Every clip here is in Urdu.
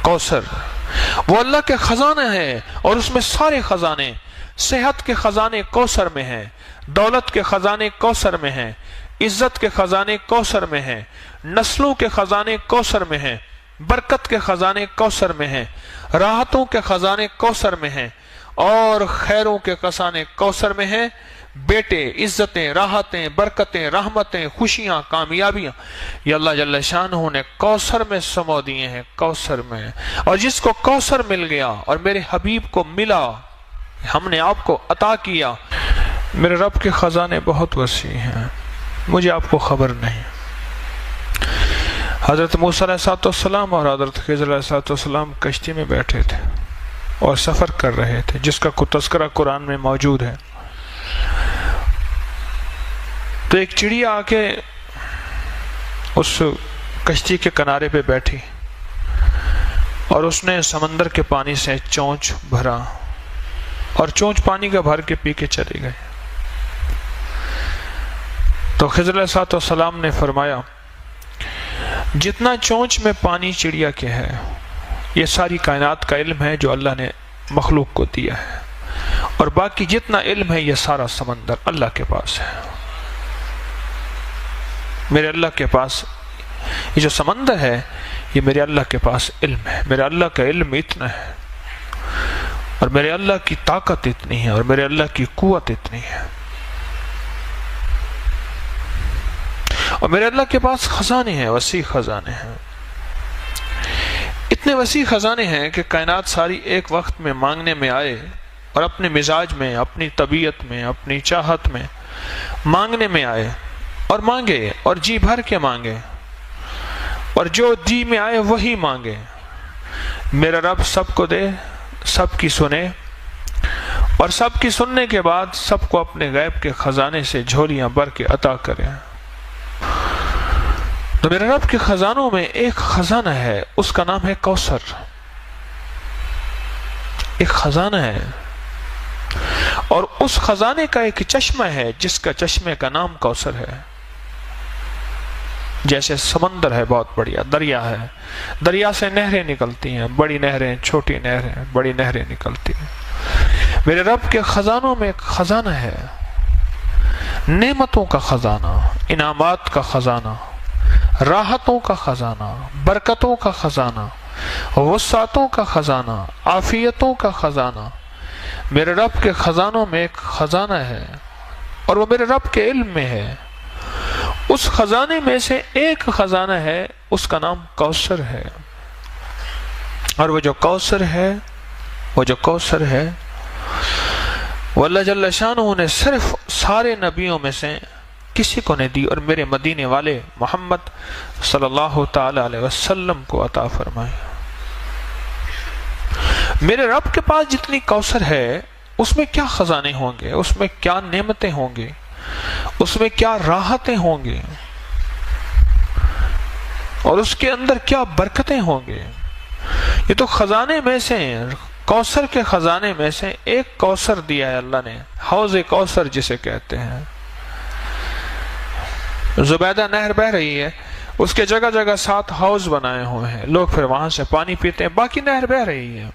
کوثر وہ اللہ کے خزانہ ہے، اور اس میں سارے خزانے، صحت کے خزانے کوثر میں ہیں، دولت کے خزانے کوثر میں ہیں، عزت کے خزانے کوثر میں ہیں، نسلوں کے خزانے کوثر میں ہیں، برکت کے خزانے کوثر میں ہیں، راحتوں کے خزانے کوثر میں ہیں، اور خیروں کے خزانے کوثر میں ہیں۔ بیٹے، عزتیں، راحتیں، برکتیں، رحمتیں، خوشیاں، کامیابیاں، یہ اللہ جل شانہ نے کوثر میں سمو دیے ہیں، کوثر میں۔ اور جس کو کوثر مل گیا اور میرے حبیب کو ملا، ہم نے آپ کو عطا کیا، میرے رب کے خزانے بہت وسیع ہیں، مجھے آپ کو خبر نہیں۔ حضرت موسیٰ علیہ السلام اور حضرت خضر علیہ السلام کشتی میں بیٹھے تھے اور سفر کر رہے تھے، جس کا کوئی تذکرہ قرآن میں موجود ہے۔ تو ایک چڑیا آ کے اس کشتی کے کنارے پہ بیٹھی اور اس نے سمندر کے پانی سے چونچ بھرا، اور چونچ پانی کا بھر کے پی کے چلی گئی۔ تو خضر علیہ السلام نے فرمایا، جتنا چونچ میں پانی چڑیا کے ہے، یہ ساری کائنات کا علم ہے جو اللہ نے مخلوق کو دیا ہے، اور باقی جتنا علم ہے یہ سارا سمندر اللہ کے پاس ہے۔ میرے اللہ کے پاس یہ جو سمندر ہے، یہ میرے اللہ کے پاس علم ہے، میرے اللہ کا علم اتنا ہے، اور میرے اللہ کی طاقت اتنی ہے، اور میرے اللہ کی قوت اتنی ہے، اور میرے اللہ کے پاس خزانے ہیں، وسیع خزانے ہیں، اتنے وسیع خزانے ہیں کہ کائنات ساری ایک وقت میں مانگنے میں آئے، اور اپنے مزاج میں، اپنی طبیعت میں، اپنی چاہت میں مانگنے میں آئے، اور مانگے، اور جی بھر کے مانگے، اور جو جی میں آئے وہی مانگے۔ میرا رب سب کو دے، سب کی سنے، اور سب کی سننے کے بعد سب کو اپنے غیب کے خزانے سے جھولیاں بھر کے عطا کرے۔ تو میرے رب کے خزانوں میں ایک خزانہ ہے، اس کا نام ہے کوثر۔ ایک خزانہ ہے، اور اس خزانے کا ایک چشمہ ہے جس کا چشمے کا نام کوثر ہے۔ جیسے سمندر ہے بہت بڑیا، دریا ہے، دریا سے نہریں نکلتی ہیں، بڑی نہریں، چھوٹی نہریں، بڑی نہریں نکلتی ہیں۔ میرے رب کے خزانوں میں ایک خزانہ ہے، نعمتوں کا خزانہ، انعامات کا خزانہ، راحتوں کا خزانہ، برکتوں کا خزانہ، وسعتوں کا خزانہ، عافیتوں کا خزانہ۔ میرے رب کے خزانوں میں ایک خزانہ ہے، اور وہ میرے رب کے علم میں ہے۔ اس خزانے میں سے ایک خزانہ ہے، اس کا نام کوثر ہے، اور وہ جو کوثر ہے، وہ اللہ جل شانہ نے صرف سارے نبیوں میں سے کسی کو نہیں دی، اور میرے مدینے والے محمد صلی اللہ تعالی علیہ وسلم کو عطا فرمائے۔ میرے رب کے پاس جتنی کوثر ہے، اس میں کیا خزانے ہوں گے، اس میں کیا نعمتیں ہوں گی، اس میں کیا راحتیں ہوں گی، اور اس کے اندر کیا برکتیں ہوں گے۔ یہ تو خزانے میں سے، کوثر کے خزانے میں سے ایک کوثر دیا ہے اللہ نے، حوض کوثر جسے کہتے ہیں۔ زبیدہ نہر بہ رہی ہے، اس کے جگہ جگہ 7 حوض بنائے ہوئے ہیں، لوگ پھر وہاں سے پانی پیتے ہیں، باقی نہر بہ رہی ہے۔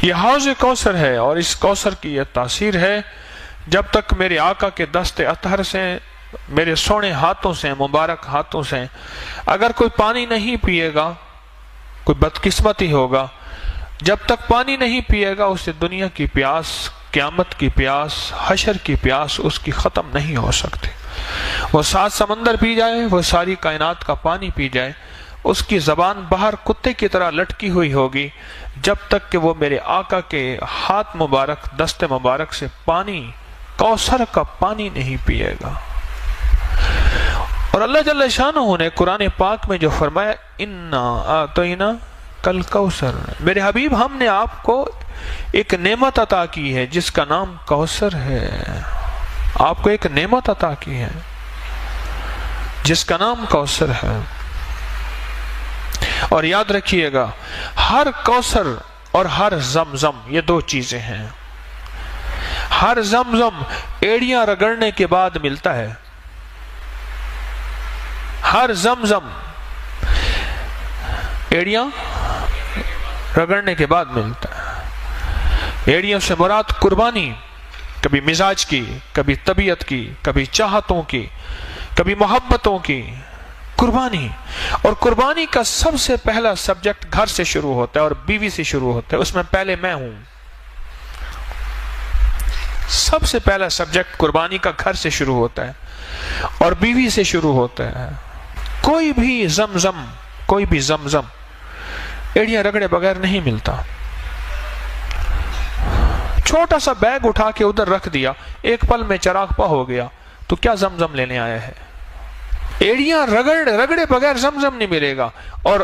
یہ حوض کوثر ہے، اور اس کوثر کی یہ تاثیر ہے، جب تک میرے آقا کے دست اطہر سے، میرے سونے ہاتھوں سے، مبارک ہاتھوں سے اگر کوئی پانی نہیں پیے گا، کوئی بدقسمتی ہوگا، جب تک پانی نہیں پیے گا، اسے دنیا کی پیاس، قیامت کی پیاس، حشر کی پیاس اس کی ختم نہیں ہو سکتی۔ وہ 7 سمندر پی جائے، وہ ساری کائنات کا پانی پی جائے، اس کی زبان باہر کتے کی طرح لٹکی ہوئی ہوگی، جب تک کہ وہ میرے آقا کے ہاتھ مبارک، دست مبارک سے پانی، کوثر کا پانی نہیں پیے گا۔ اور اللہ جل شانہ نے قرآن پاک میں جو فرمایا، اِنَّا آتَيْنَا کل کوثر، میرے حبیب ہم نے آپ کو ایک نعمت عطا کی ہے جس کا نام کوثر ہے۔ آپ کو ایک نعمت عطا کی ہے جس کا نام کوثر ہے۔ اور یاد رکھیے گا، ہر کوثر اور ہر زمزم یہ 2 چیزیں ہیں۔ ہر زمزم ایڑیاں رگڑنے کے بعد ملتا ہے، ہر زمزم ایڑیاں رگڑنے کے بعد ملتا ہے۔ ایڑیوں سے مراد قربانی، کبھی مزاج کی، کبھی طبیعت کی، کبھی چاہتوں کی، کبھی محبتوں کی قربانی۔ اور قربانی کا سب سے پہلا سبجیکٹ گھر سے شروع ہوتا ہے اور بیوی سے شروع ہوتا ہے، اس میں پہلے میں ہوں۔ سب سے پہلا سبجیکٹ قربانی کا گھر سے شروع ہوتا ہے اور بیوی سے شروع ہوتا ہے۔ کوئی بھی زمزم ایڑیاں رگڑے بغیر نہیں ملتا۔ چھوٹا سا بیگ اٹھا کے ادھر رکھ دیا، ایک پل میں چراغ پا ہو گیا، تو کیا زمزم لینے آیا ہے؟ ایڑیاں رگڑے بغیر زمزم نہیں ملے گا۔ اور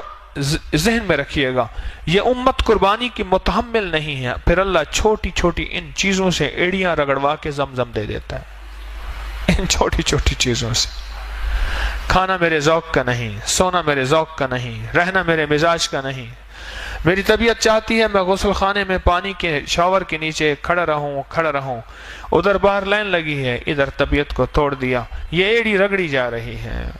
ذہن میں رکھیے گا، یہ امت قربانی کی متحمل نہیں ہے، پھر اللہ چھوٹی چھوٹی ان چیزوں سے ایڑیاں رگڑوا کے زمزم دے دیتا ہے۔ ان چھوٹی چھوٹی چیزوں سے۔ کھانا میرے ذوق کا نہیں، سونا میرے ذوق کا نہیں، رہنا میرے مزاج کا نہیں، میری طبیعت چاہتی ہے میں غسل خانے میں پانی کے شاور کے نیچے کھڑا رہوں، ادھر باہر لائن لگی ہے، ادھر طبیعت کو توڑ دیا، یہ ایڑی رگڑی جا رہی ہے۔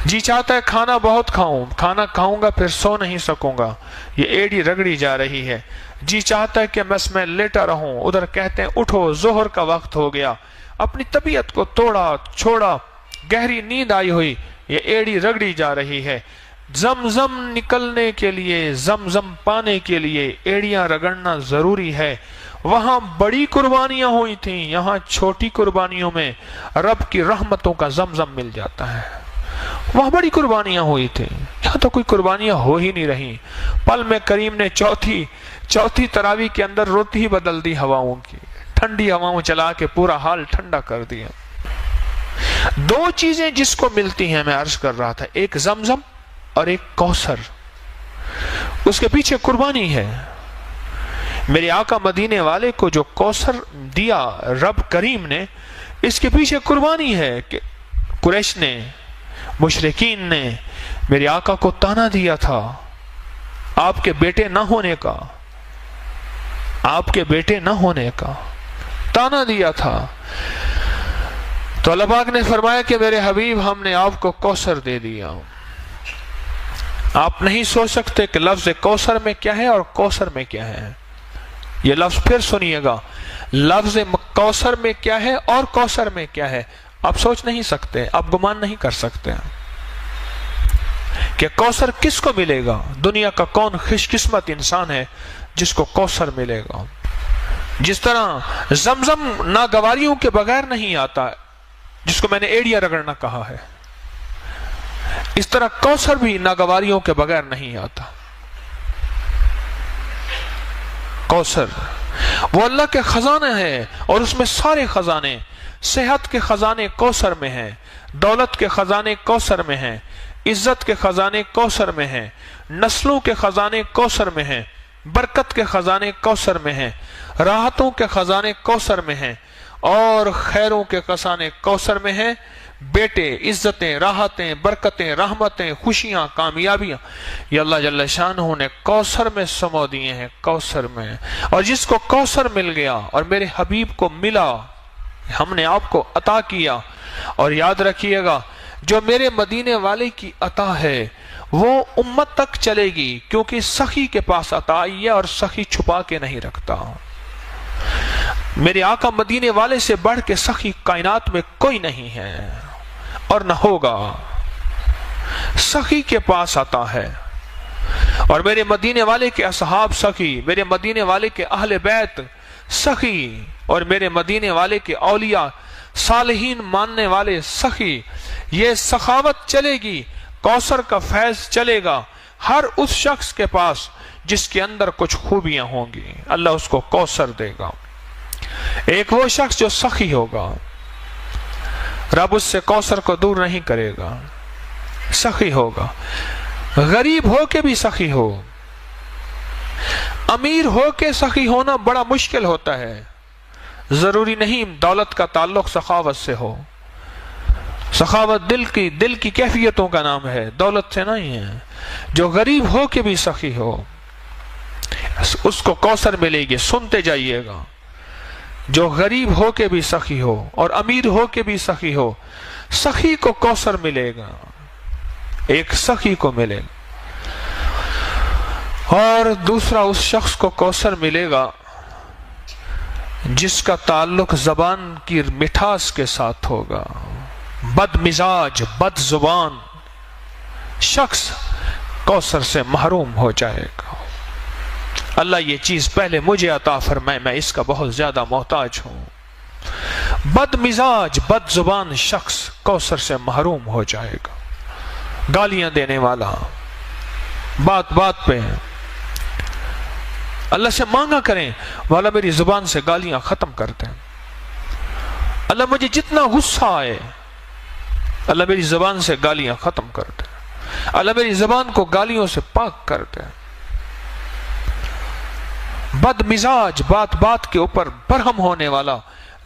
جی چاہتا ہے کھانا بہت کھانا کھاؤں گا پھر سو نہیں سکوں گا، یہ ایڑی رگڑی جا رہی ہے۔ جی چاہتا ہے کہ بس میں لیٹا رہوں، ادھر کہتے ہیں اٹھو ظہر کا وقت ہو گیا، اپنی طبیعت کو توڑا چھوڑا، گہری نیند آئی ہوئی، یہ ایڑی رگڑی جا رہی ہے۔ زمزم نکلنے کے لیے، زمزم پانے کے لیے ایڑیاں رگڑنا ضروری ہے۔ وہاں بڑی قربانیاں ہوئی تھیں، یہاں چھوٹی قربانیوں میں رب کی رحمتوں کا زمزم مل جاتا ہے۔ وہاں بڑی قربانیاں ہوئی تھیں، یہاں تو کوئی قربانیاں ہو ہی نہیں رہی۔ پل میں کریم نے چوتھی تراویح کے اندر روتی ہی بدل دی ہواؤں کی، ٹھنڈی ہواؤں چلا کے پورا حال ٹھنڈا کر دیا۔ دو چیزیں جس کو ملتی ہیں، میں عرض کر رہا تھا، ایک زمزم اور ایک کوثر، اس کے پیچھے قربانی ہے۔ میرے آقا مدینے والے کو جو کوثر دیا رب کریم نے، اس کے پیچھے قربانی ہے کہ قریش نے، مشرکین نے میرے آقا کو تانا دیا تھا آپ کے بیٹے نہ ہونے کا تانا دیا تھا، تو اللہ پاک نے فرمایا کہ میرے حبیب ہم نے آپ کو کوثر دے دیا۔ آپ نہیں سوچ سکتے کہ لفظ کوثر میں کیا ہے اور کوثر میں کیا ہے۔ یہ لفظ پھر سنیے گا، لفظ کوثر میں کیا ہے اور کوثر میں کیا ہے، آپ سوچ نہیں سکتے، آپ گمان نہیں کر سکتے کہ کوثر کس کو ملے گا۔ دنیا کا کون خوش قسمت انسان ہے جس کو کوثر ملے گا۔ جس طرح زمزم ناگواریوں کے بغیر نہیں آتا، جس کو میں نے ایڑیاں رگڑنا کہا ہے، اس طرح کوثر بھی ناگواریوں کے بغیر نہیں آتا۔ کوثر وہ اللہ کے خزانے ہیں اور اس میں سارے خزانے، صحت کے خزانے کوثر میں ہیں، دولت کے خزانے کوثر میں ہیں، عزت کے خزانے کوثر میں ہیں، نسلوں کے خزانے کوثر میں ہیں، برکت کے خزانے کوثر میں ہیں، راحتوں کے خزانے کوثر میں ہیں، اور خیروں کے خزانے کوثر میں ہیں۔ بیٹے، عزتیں، راحتیں، برکتیں، رحمتیں، خوشیاں، کامیابیاں، یہ اللہ جل شانہ نے کوثر میں سمو دیے ہیں، کوثر میں۔ اور جس کو کوثر مل گیا اور میرے حبیب کو ملا، ہم نے آپ کو عطا کیا۔ اور یاد رکھیے گا، جو میرے مدینے والے کی عطا ہے وہ امت تک چلے گی، کیونکہ سخی کے پاس عطا آئی ہے اور سخی چھپا کے نہیں رکھتا۔ میرے آقا مدینے والے سے بڑھ کے سخی کائنات میں کوئی نہیں ہے اور نہ ہوگا۔ سخی کے پاس عطا ہے، اور میرے مدینے والے کے اصحاب سخی، میرے مدینے والے کے اہل بیت سخی، اور میرے مدینے والے کے اولیاء صالحین ماننے والے سخی۔ یہ سخاوت چلے گی، کوثر کا فیض چلے گا ہر اس شخص کے پاس جس کے اندر کچھ خوبیاں ہوں گی، اللہ اس کو کوثر دے گا۔ ایک وہ شخص جو سخی ہوگا، رب اس سے کوثر کو دور نہیں کرے گا، سخی ہوگا۔ غریب ہو کے بھی سخی ہو، امیر ہو کے سخی ہونا بڑا مشکل ہوتا ہے۔ ضروری نہیں دولت کا تعلق سخاوت سے ہو، سخاوت دل کی کیفیتوں کا نام ہے، دولت سے نہیں ہے۔ جو غریب ہو کے بھی سخی ہو اس کو کوثر ملے گی، سنتے جائیے گا۔ جو غریب ہو کے بھی سخی ہو اور امیر ہو کے بھی سخی ہو، سخی کو کوثر ملے گا، ایک سخی کو ملے گا۔ اور دوسرا اس شخص کو کوثر ملے گا جس کا تعلق زبان کی مٹھاس کے ساتھ ہوگا. بد مزاج بد زبان شخص کوثر سے محروم ہو جائے گا. اللہ یہ چیز پہلے مجھے عطا فرمائے، میں اس کا بہت زیادہ محتاج ہوں. بد مزاج بد زبان شخص کوثر سے محروم ہو جائے گا. گالیاں دینے والا، بات بات پہ اللہ سے مانگا کریں والا میری زبان سے گالیاں ختم کر دیں. اللہ مجھے جتنا غصہ آئے اللہ میری زبان سے گالیاں ختم کر دیں. اللہ میری زبان کو گالیوں سے پاک کر دیں. بد مزاج بات بات کے اوپر برہم ہونے والا،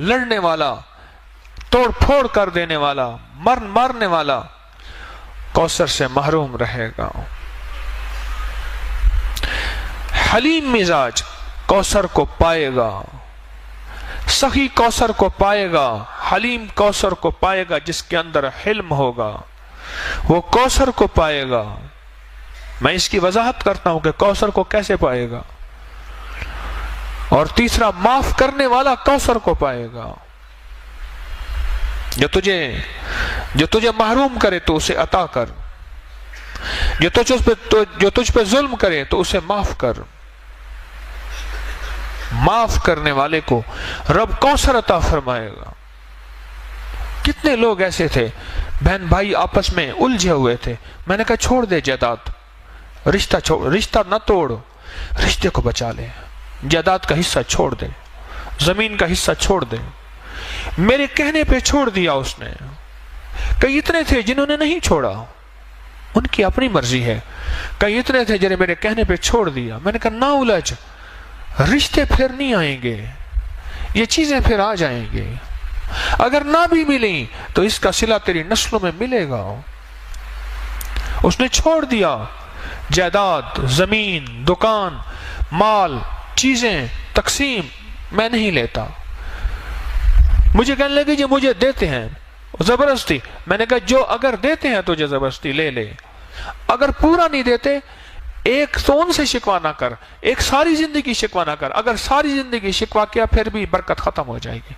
لڑنے والا، توڑ پھوڑ کر دینے والا، مارنے والا کوثر سے محروم رہے گا. حلیم مزاج کوثر کو پائے گا، سخی کوثر کو پائے گا، حلیم کوثر کو پائے گا. جس کے اندر حلم ہوگا وہ کوثر کو پائے گا. میں اس کی وضاحت کرتا ہوں کہ کوثر کو کیسے پائے گا. اور تیسرا معاف کرنے والا کوثر کو پائے گا. جو تجھے محروم کرے تو اسے عطا کر، جو تجھ پہ ظلم کرے تو اسے معاف کر. معاف کرنے والے کو رب کوثر عطا فرمائے گا. کتنے لوگ ایسے تھے بہن بھائی آپس میں الجھے ہوئے تھے، میں نے کہا چھوڑ دے جائیداد، رشتہ نہ توڑ، رشتے کو بچا لے. جائیداد کا حصہ چھوڑ دے، زمین کا حصہ چھوڑ دے. میرے کہنے پہ چھوڑ دیا اس نے. کئی اتنے تھے جنہوں نے نہیں چھوڑا، ان کی اپنی مرضی ہے. کئی اتنے تھے جنہیں میرے کہنے پہ چھوڑ دیا. میں نے کہا نہ الجھ، رشتے پھر نہیں آئیں گے، یہ چیزیں پھر آ جائیں گے. اگر نہ بھی ملیں تو اس کا صلہ تیری نسلوں میں ملے گا. اس نے چھوڑ دیا جائیداد، زمین، دکان، مال، چیزیں، تقسیم میں نہیں لیتا. مجھے کہنے لگے جی مجھے دیتے ہیں زبردستی. میں نے کہا جو اگر دیتے ہیں تجھے زبردستی لے لے، اگر پورا نہیں دیتے ایک تو ان سے شکوا نہ کر، ایک ساری زندگی شکوا نہ کر. اگر ساری زندگی شکوا کیا پھر بھی برکت ختم ہو جائے گی.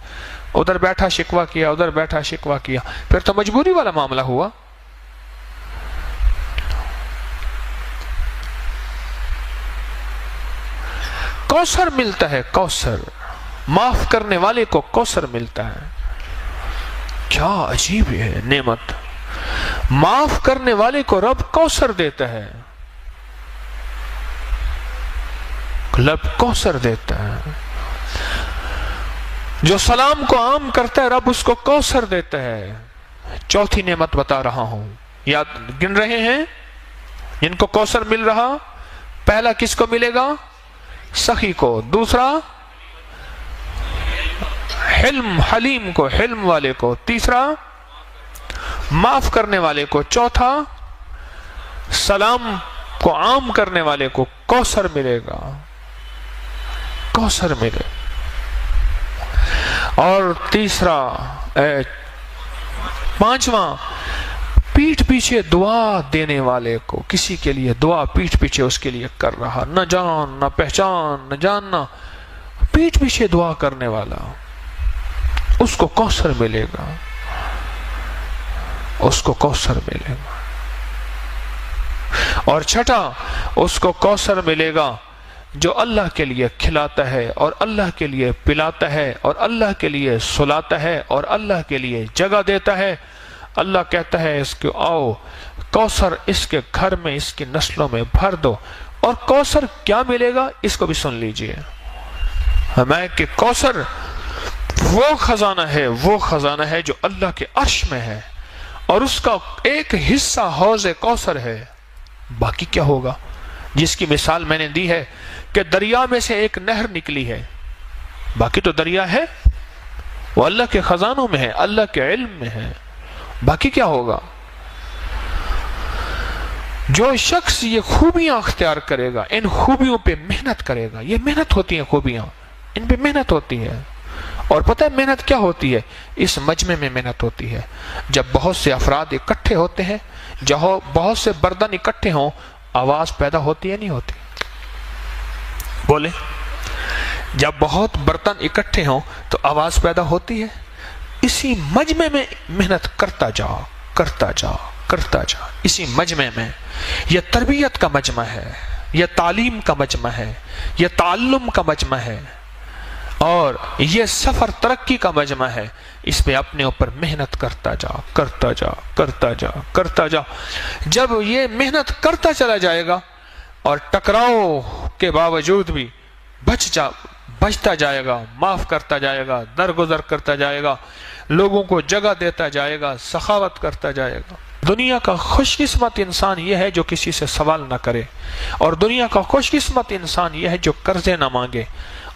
ادھر بیٹھا شکوا کیا، ادھر بیٹھا شکوا کیا، پھر تو مجبوری والا معاملہ ہوا. کوثر ملتا ہے، کوثر معاف کرنے والے کو کوثر ملتا ہے. کیا عجیب ہے نعمت. معاف کرنے والے کو رب کوثر دیتا ہے، رب کوثر دیتا ہے. جو سلام کو عام کرتا ہے رب اس کو کوثر دیتا ہے. چوتھی نعمت بتا رہا ہوں، یاد گن رہے ہیں جن کو کوثر مل رہا. پہلا کس کو ملے گا؟ سخی کو. دوسرا حلم، حلیم کو، حلم والے کو. تیسرا معاف کرنے والے کو. چوتھا سلام کو عام کرنے والے کو کوثر ملے گا، کوثر ملے. اور تیسرا پانچواں پیٹھ پیچھے دعا دینے والے کو. کسی کے لیے دعا پیٹھ پیچھے اس کے لیے کر رہا، نہ جان نہ پہچان نہ جاننا، پیٹھ پیچھے دعا کرنے والا، اس کو کوثر ملے گا، اس کو کوثر ملے گا. اور چھٹا اس کو کوثر ملے گا جو اللہ کے لیے کھلاتا ہے اور اللہ کے لیے پلاتا ہے اور اللہ کے لیے سلاتا ہے اور اللہ کے لیے جگہ دیتا ہے. اللہ کہتا ہے اس کو آؤ کوثر اس کے گھر میں، اس کی نسلوں میں بھر دو. اور کوثر کیا ملے گا اس کو بھی سن لیجئے. ہمیں کہ کوثر وہ خزانہ ہے جو اللہ کے عرش میں ہے، اور اس کا ایک حصہ حوض کوثر ہے. باقی کیا ہوگا؟ جس کی مثال میں نے دی ہے کہ دریا میں سے ایک نہر نکلی ہے، باقی تو دریا ہے، وہ اللہ کے خزانوں میں ہے، اللہ کے علم میں ہے. باقی کیا ہوگا؟ جو شخص یہ خوبیاں اختیار کرے گا، ان خوبیوں پہ محنت کرے گا. یہ محنت ہوتی ہیں خوبیاں، ان پہ محنت ہوتی ہے. اور پتہ ہے محنت کیا ہوتی ہے؟ اس مجمع میں محنت ہوتی ہے. جب بہت سے افراد اکٹھے ہوتے ہیں، جہاں بہت سے برتن اکٹھے ہوں، آواز پیدا ہوتی ہے نہیں ہوتی؟ بولیں، جب بہت برتن اکٹھے ہوں تو آواز پیدا ہوتی ہے. اسی مجمع میں محنت کرتا جاؤ کرتا جاؤ کرتا جاؤ. اسی مجمع میں، یہ تربیت کا مجمع ہے، یہ تعلیم کا مجمع ہے، یہ تعلم کا مجمع ہے، اور یہ سفر ترقی کا مجمع ہے. اس پہ اپنے اوپر محنت کرتا جاؤ کرتا جاؤ کرتا جاؤ کرتا جاؤ. جب یہ محنت کرتا چلا جائے گا اور ٹکراؤ کے باوجود بھی بچتا جائے گا، معاف کرتا جائے گا، درگزر کرتا جائے گا، لوگوں کو جگہ دیتا جائے گا، سخاوت کرتا جائے گا. دنیا کا خوش قسمت انسان یہ ہے جو کسی سے سوال نہ کرے، اور دنیا کا خوش قسمت انسان یہ ہے جو قرضے نہ مانگے.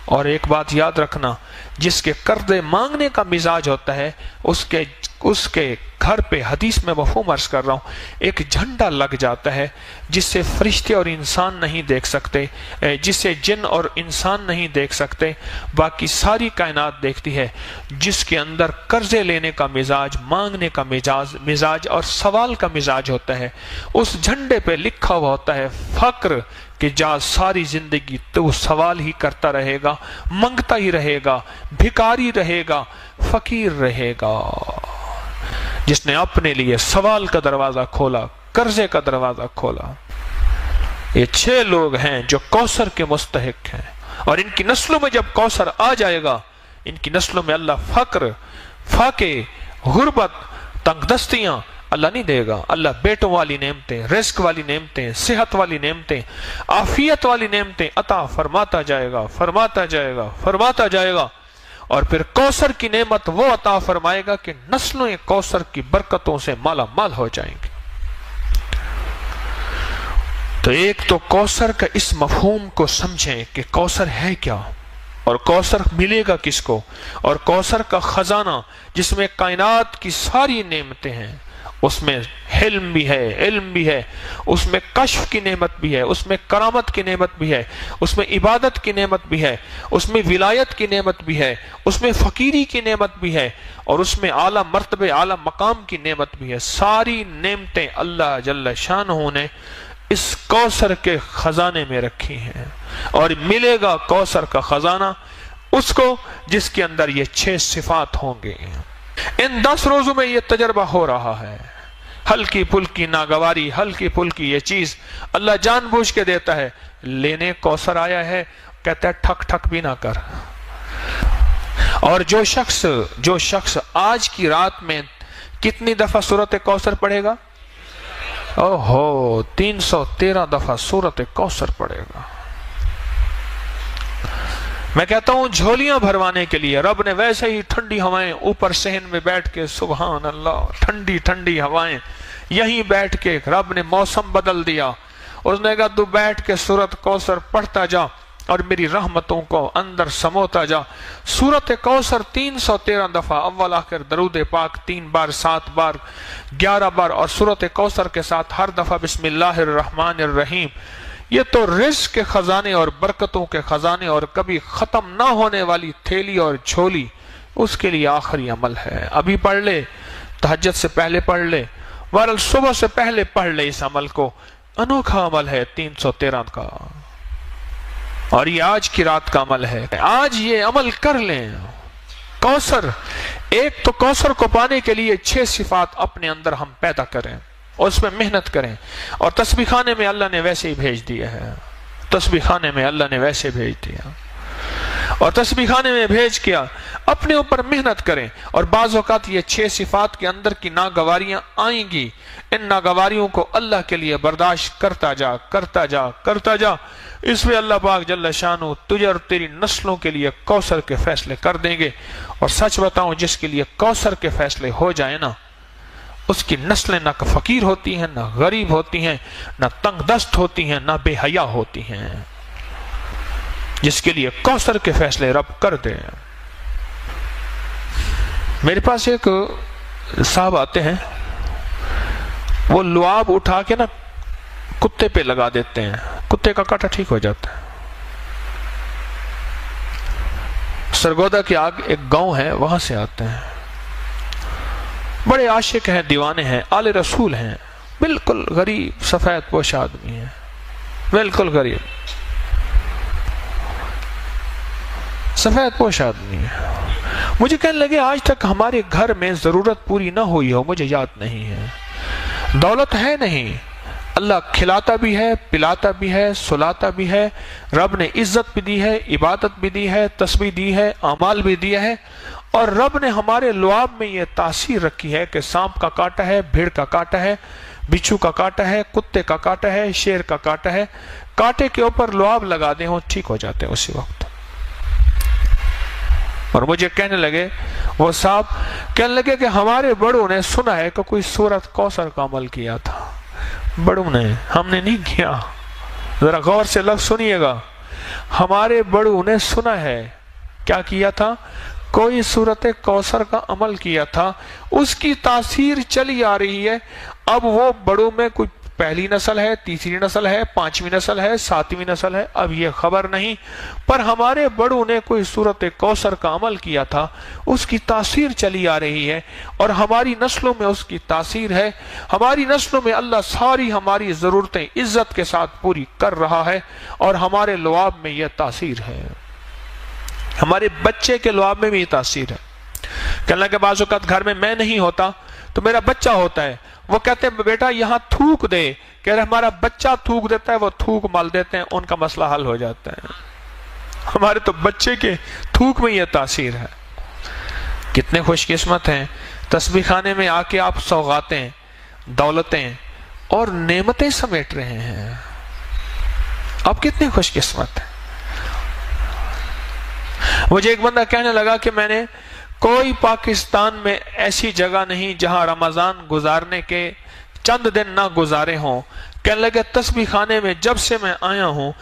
اور ایک بات یاد رکھنا، جس کے قرضے مانگنے کا مزاج ہوتا ہے اس کے گھر پہ، حدیث میں مفہوم عرض کر رہا ہوں، ایک جھنڈا لگ جاتا ہے جس سے فرشتے اور انسان نہیں دیکھ سکتے، جس سے جن اور انسان نہیں دیکھ سکتے، باقی ساری کائنات دیکھتی ہے. جس کے اندر قرضے لینے کا مزاج، مانگنے کا مزاج اور سوال کا مزاج ہوتا ہے، اس جھنڈے پہ لکھا ہوا ہوتا ہے فقر، کہ جا ساری زندگی تو سوال ہی کرتا رہے گا، منگتا ہی رہے گا، بھکاری رہے گا، فقیر رہے گا. جس نے اپنے لیے سوال کا دروازہ کھولا، قرضے کا دروازہ کھولا. یہ 6 لوگ ہیں جو کوثر کے مستحق ہیں، اور ان کی نسلوں میں جب کوثر آ جائے گا، ان کی نسلوں میں اللہ فقر، فاقے، غربت، تنگ دستیاں اللہ نہیں دے گا. اللہ بیٹوں والی نعمتیں، رزق والی نعمتیں، صحت والی نعمتیں، عافیت والی نعمتیں عطا فرماتا جائے گا، فرماتا جائے گا، فرماتا جائے گا. اور پھر کوثر کی نعمت وہ عطا فرمائے گا کہ نسلوں کوثر کی برکتوں سے مالا مال ہو جائیں گے. تو ایک تو کوثر کا اس مفہوم کو سمجھیں کہ کوثر ہے کیا، اور کوثر ملے گا کس کو، اور کوثر کا خزانہ جس میں کائنات کی ساری نعمتیں ہیں، اس میں حلم بھی ہے، علم بھی ہے، اس میں کشف کی نعمت بھی ہے، اس میں کرامت کی نعمت بھی ہے، اس میں عبادت کی نعمت بھی ہے، اس میں ولایت کی نعمت بھی ہے، اس میں فقیری کی نعمت بھی ہے، اور اس میں اعلیٰ مرتبے، اعلیٰ مقام کی نعمت بھی ہے. ساری نعمتیں اللہ جل شانہ نے اس کوثر کے خزانے میں رکھی ہیں. اور ملے گا کوثر کا خزانہ اس کو جس کے اندر یہ 6 صفات ہوں گے. ان 10 روزوں میں یہ تجربہ ہو رہا ہے. ہلکی پھلکی ناگواری، ہلکی پھلکی یہ چیز اللہ جان بوجھ کے دیتا ہے. لینے کوثر آیا ہے، کہتا ہے ٹھک ٹھک بھی نہ کر. اور جو شخص آج کی رات میں کتنی دفعہ سورۃ کوثر پڑھے گا؟ 313 دفعہ سورۃ کوثر پڑھے گا. میں کہتا ہوں جھولیاں بھروانے کے لیے رب نے ویسے ہی ٹھنڈی ہوائیں اوپر صحن میں بیٹھ کے، سبحان اللہ، ٹھنڈی ٹھنڈی ہوائیں، یہیں بیٹھ کے رب نے موسم بدل دیا. اس نے کہا تو بیٹھ کے سورۃ کوثر پڑھتا جا اور میری رحمتوں کو اندر سموتا جا. سورۃ کوثر 313 دفعہ، اول آخر درود پاک 3 بار، 7 بار، 11 بار، اور سورۃ کوثر کے ساتھ ہر دفعہ بسم اللہ الرحمن الرحیم. یہ تو رزق کے خزانے اور برکتوں کے خزانے اور کبھی ختم نہ ہونے والی تھیلی اور جھولی، اس کے لیے آخری عمل ہے. ابھی پڑھ لے، تہجد سے پہلے پڑھ لے، بہرحال صبح سے پہلے پڑھ لے. اس عمل کو انوکھا عمل ہے 313 کا، اور یہ آج کی رات کا عمل ہے. آج یہ عمل کر لیں. کوثر، ایک تو کوثر کو پانے کے لیے 6 صفات اپنے اندر ہم پیدا کریں اور اس میں محنت کریں. اور تسبیح خانے میں اللہ نے ویسے ہی بھیج دیا ہے، تسبیح خانے میں اللہ نے ویسے بھیج دیا، اور تسبیح خانے میں بھیج کیا اپنے اوپر محنت کریں. اور بعض اوقات یہ 6 صفات کے اندر کی ناگواریاں آئیں گی، ان ناگواریوں کو اللہ کے لیے برداشت کرتا جا کرتا جا کرتا جا. اس میں اللہ پاک جل شانہ تجھے اور تیری نسلوں کے لیے کوثر کے فیصلے کر دیں گے. اور سچ بتاؤں، جس کے لیے کوثر کے فیصلے ہو جائیں نا، اس کی نسلیں نہ فقیر ہوتی ہیں، نہ غریب ہوتی ہیں، نہ تنگ دست ہوتی ہیں، نہ بے حیا ہوتی ہیں. جس کے لیے کوثر کے فیصلے رب کر دے. میرے پاس ایک صاحب آتے ہیں، وہ لعاب اٹھا کے نا کتے پہ لگا دیتے ہیں، کتے کا کاٹا ٹھیک ہو جاتا ہے. سرگودا کے آگ ایک گاؤں ہے، وہاں سے آتے ہیں، بڑے عاشق ہیں، دیوانے ہیں، آل رسول ہیں، بالکل غریب سفید پوش آدمی ہیں، بالکل غریب. سفید پوش آدمی ہے. مجھے کہنے لگے آج تک ہمارے گھر میں ضرورت پوری نہ ہوئی ہو مجھے یاد نہیں ہے. دولت ہے نہیں، اللہ کھلاتا بھی ہے، پلاتا بھی ہے، سلاتا بھی ہے. رب نے عزت بھی دی ہے، عبادت بھی دی ہے، تسبیح دی ہے، اعمال بھی دیا ہے. اور رب نے ہمارے لعاب میں یہ تاثیر رکھی ہے کہ سانپ کا کانٹا ہے، بھیڑ کا کانٹا ہے، بچھو کا کانٹا ہے، کتے کا کانٹا ہے، شیر کا کانٹا ہے. کانٹے کے اوپر لعاب لگا دیں وہ ٹھیک ہو جاتے ہیں اسی وقت. اور مجھے کہنے لگے وہ صاحب کہنے لگے کہ ہمارے بڑوں نے سنا ہے کہ کوئی سورۃ کوثر کا عمل کیا تھا. بڑوں نے، ہم نے نہیں کیا. ذرا غور سے لفظ سنیے گا. ہمارے بڑوں نے سنا ہے کیا کیا تھا، کوئی سورۃ کوثر کا عمل کیا تھا. اس کی تاثیر چلی آ رہی ہے. اب وہ بڑوں میں کوئی پہلی نسل ہے، تیسری نسل ہے، پانچویں نسل ہے، ساتویں نسل ہے، اب یہ خبر نہیں. پر ہمارے بڑوں نے کوئی سورۃ کوثر کا عمل کیا تھا، اس کی تاثیر چلی آ رہی ہے. اور ہماری نسلوں میں اس کی تاثیر ہے. ہماری نسلوں میں اللہ ساری ہماری ضرورتیں عزت کے ساتھ پوری کر رہا ہے. اور ہمارے لعاب میں یہ تاثیر ہے، ہمارے بچے کے لعاب میں بھی یہ تاثیر ہے. کہنے لگے بعض اوقات گھر میں میں نہیں ہوتا تو میرا بچہ ہوتا ہے. وہ کہتے ہیں بیٹا یہاں تھوک دے. کہہ رہے ہمارا بچہ تھوک دیتا ہے، وہ تھوک مال دیتے ہیں، ان کا مسئلہ حل ہو جاتا ہے. ہمارے تو بچے کے تھوک میں یہ تاثیر ہے. کتنے خوش قسمت ہیں، تسبیح خانے میں آ کے آپ سوغاتیں، دولتیں اور نعمتیں سمیٹ رہے ہیں. آپ کتنے خوش قسمت ہیں. مجھے ایک بندہ کہنے لگا کہ میں نے کوئی پاکستان میں ایسی جگہ نہیں جہاں رمضان گزارنے کے چند دن نہ گزارے ہوں. کہنے لگے تسبیح خانے میں جب سے میں آیا ہوں